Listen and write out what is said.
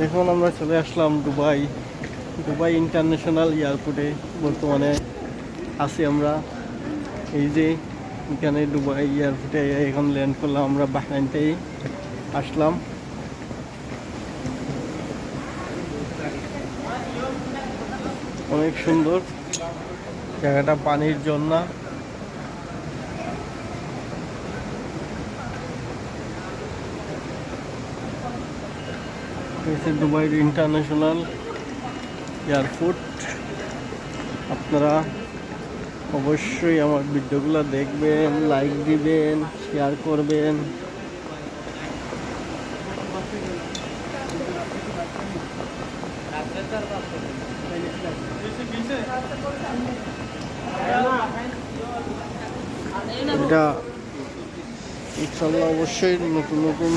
এখন আমরা চলে আসলাম দুবাই ইন্টারন্যাশনাল এয়ারপোর্টে। বর্তমানে আছি আমরা, এই যে এখানে দুবাই এয়ারপোর্টে এখন ল্যান্ড করলাম। আমরা বাহরাইনতেই আসলাম। অনেক সুন্দর জায়গাটা, পানির ঝর্ণা। Dubai international airport. আপনারা অবশ্যই আমার ভিডিওগুলো দেখবেন, লাইক দিবেন, শেয়ার করবেন। এটা ইনশাআল্লাহ অবশ্যই নতুন নতুন